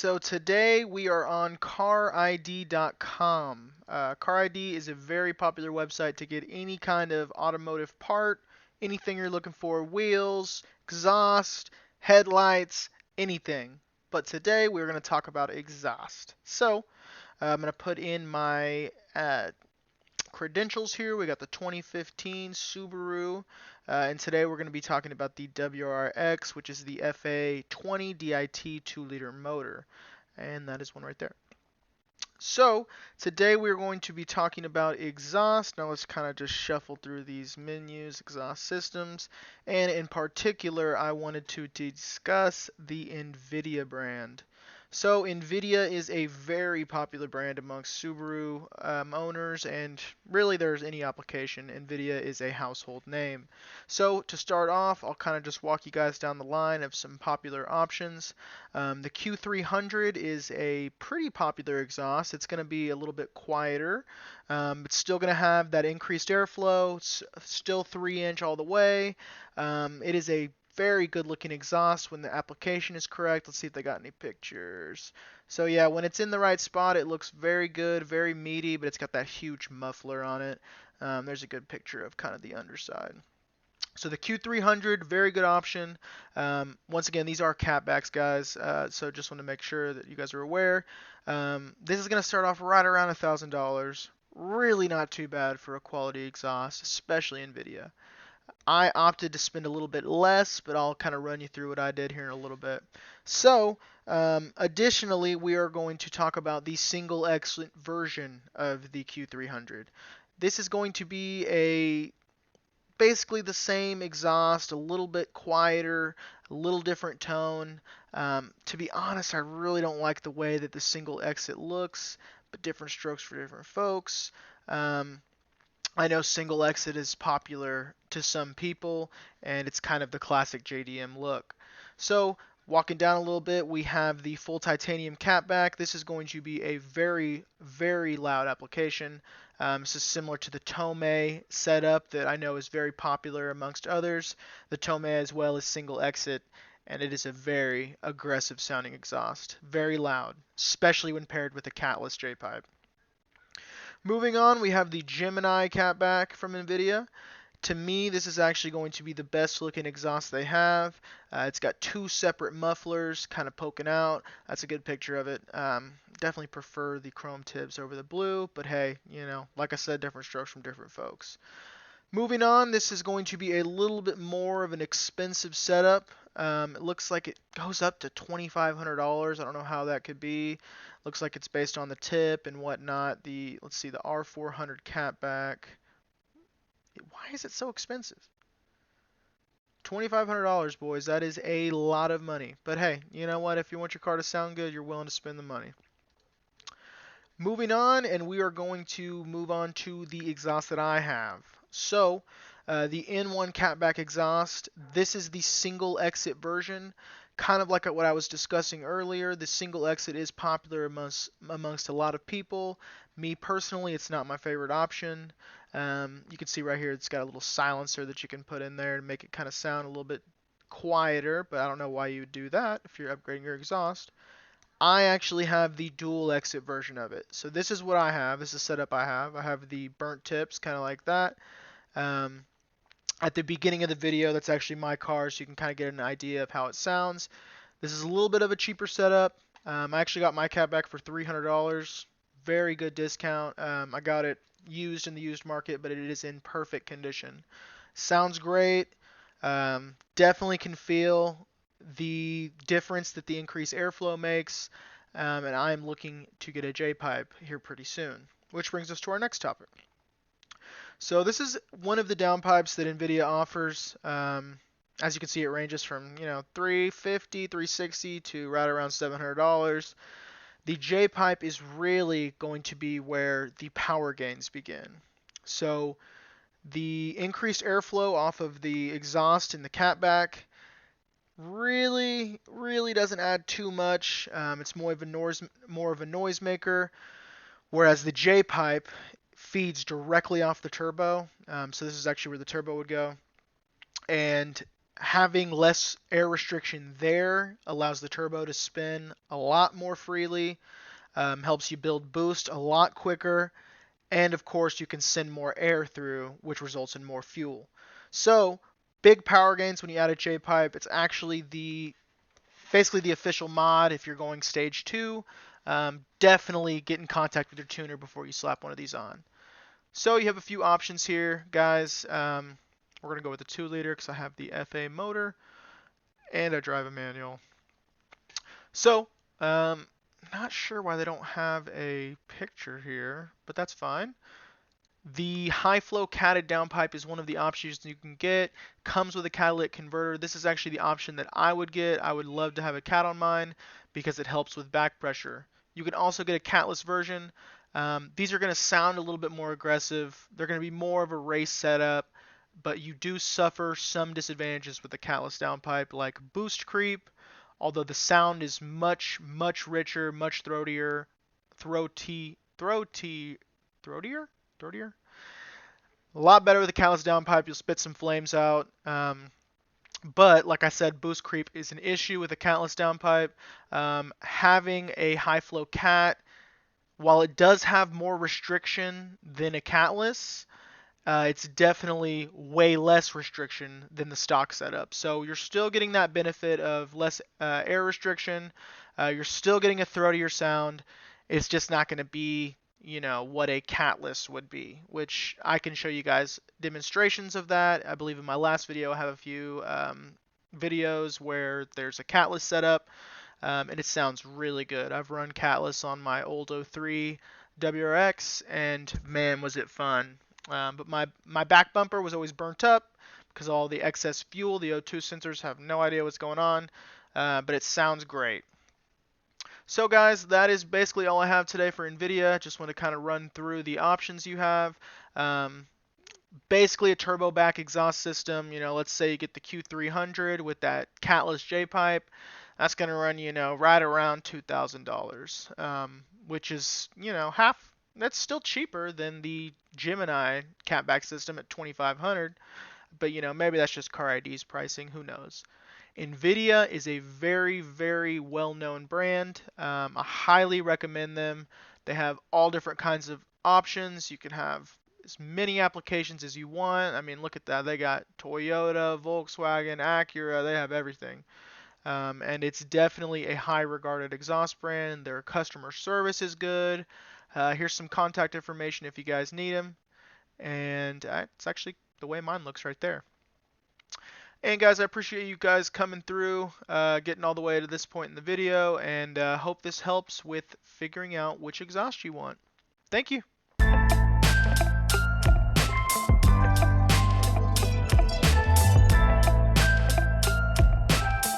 so today we are on carid.com. CarID is a very popular website to get any kind of automotive part, anything you're looking for, wheels, exhaust, headlights, anything. But today we're going to talk about exhaust. So I'm going to put in my credentials here. We got the 2015 Subaru, and today we're going to be talking about the WRX, which is the FA20 DIT 2-liter motor, and that is one right there. So today we're going to be talking about exhaust. Now let's kind of just shuffle through these menus, exhaust systems, and in particular I wanted to discuss the INVIDIA brand. So INVIDIA is a very popular brand amongst Subaru owners, and really there's any application, INVIDIA is a household name. So to start off, I'll kind of just walk you guys down the line of some popular options. The Q300 is a pretty popular exhaust. It's going to be a little bit quieter. It's still going to have that increased airflow. It's still 3-inch all the way. It is a very good looking exhaust when the application is correct. Let's see if they got any pictures. So yeah, when it's in the right spot, it looks very good, very meaty, but it's got that huge muffler on it. There's a good picture of kind of the underside. So the Q300, very good option. Once again, these are catbacks, guys. So just want to make sure that you guys are aware. This is going to start off right around $1,000. Really not too bad for a quality exhaust, especially NVIDIA. I opted to spend a little bit less, but I'll kind of run you through what I did here in a little bit. So, additionally, we are going to talk about the single exit version of the Q300. This is going to be basically the same exhaust, a little bit quieter, a little different tone. To be honest, I really don't like the way that the single exit looks, but different strokes for different folks. I know single exit is popular to some people, and it's kind of the classic JDM look. So, walking down a little bit, we have the full titanium catback. This is going to be a very, very loud application. This is similar to the Tomei setup that I know is very popular amongst others. The Tomei as well as single exit, and it is a very aggressive sounding exhaust. Very loud, especially when paired with a CATLESS J-pipe. Moving on, we have the Gemini Catback from NVIDIA. To me, this is actually going to be the best looking exhaust they have. It's got two separate mufflers kind of poking out. That's a good picture of it. Definitely prefer the chrome tips over the blue, but hey, you know, like I said, different strokes from different folks. Moving on, this is going to be a little bit more of an expensive setup. It looks like it goes up to $2,500. I don't know how that could be. Looks like it's based on the tip and whatnot. Let's see, the R400 Catback. Why is it so expensive? $2,500, boys. That is a lot of money. But hey, you know what? If you want your car to sound good, you're willing to spend the money. Moving on, and we are going to move on to the exhaust that I have. So, the N1 Catback exhaust, this is the single exit version. Kind of like what I was discussing earlier, the single exit is popular amongst a lot of people. Me personally, it's not my favorite option. You can see right here it's got a little silencer that you can put in there to make it kind of sound a little bit quieter, but I don't know why you would do that if you're upgrading your exhaust. I actually have the dual exit version of it. So this is what I have. This is the setup I have. I have the burnt tips, kind of like that. At the beginning of the video, that's actually my car, so you can kind of get an idea of how it sounds. This is a little bit of a cheaper setup. I actually got my Catback for $300. Very good discount. I got it used in the used market, but it is in perfect condition. Sounds great. Definitely can feel the difference that the increased airflow makes, and I'm looking to get a J-pipe here pretty soon. Which brings us to our next topic. So this is one of the downpipes that NVIDIA offers. As you can see, it ranges from $350, $360 to right around $700. The J-pipe is really going to be where the power gains begin. So the increased airflow off of the exhaust in the catback really doesn't add too much. It's more of a noise maker, whereas the J-pipe feeds directly off the turbo. So this is actually where the turbo would go, and Having less air restriction there allows the turbo to spin a lot more freely, helps you build boost a lot quicker, and of course you can send more air through, which results in more fuel. So big power gains when you add a J-pipe. It's actually basically the official mod if you're going stage 2. Definitely get in contact with your tuner before you slap one of these on. So you have a few options here, guys. We're going to go with the 2-liter because I have the FA motor and I drive a manual. So, not sure why they don't have a picture here, but that's fine. The high flow catted downpipe is one of the options you can get. Comes with a catalytic converter. This is actually the option that I would get. I would love to have a cat on mine because it helps with back pressure. You can also get a catless version. These are going to sound a little bit more aggressive. They're going to be more of a race setup, but you do suffer some disadvantages with the catless downpipe, like boost creep, although the sound is much, much richer, much throatier. Throatier? A lot better with a catless downpipe. You'll spit some flames out. But like I said, boost creep is an issue with a catless downpipe. Having a high flow cat, while it does have more restriction than a catless, it's definitely way less restriction than the stock setup. So you're still getting that benefit of less air restriction. You're still getting a throatier sound. It's just not going to be, what a catless would be, which I can show you guys demonstrations of that. I believe in my last video I have a few videos where there's a catless setup, and it sounds really good. I've run catless on my old 03 WRX, and man, was it fun. But my back bumper was always burnt up because all the excess fuel. The O2 sensors have no idea what's going on, but it sounds great. So guys, that is basically all I have today for INVIDIA. Just want to kind of run through the options you have. Basically a turbo back exhaust system. Let's say you get the Q300 with that catless J-pipe. That's going to run you, right around $2,000, which is, half. That's still cheaper than the Gemini Catback system at $2,500. But, maybe that's just car ID's pricing. Who knows? INVIDIA is a very, very well-known brand. I highly recommend them. They have all different kinds of options. You can have as many applications as you want. I mean, look at that. They got Toyota, Volkswagen, Acura. They have everything. And it's definitely a high-regarded exhaust brand. Their customer service is good. Here's some contact information if you guys need them. And it's actually the way mine looks right there. And guys, I appreciate you guys coming through, getting all the way to this point in the video, and hope this helps with figuring out which exhaust you want. Thank you.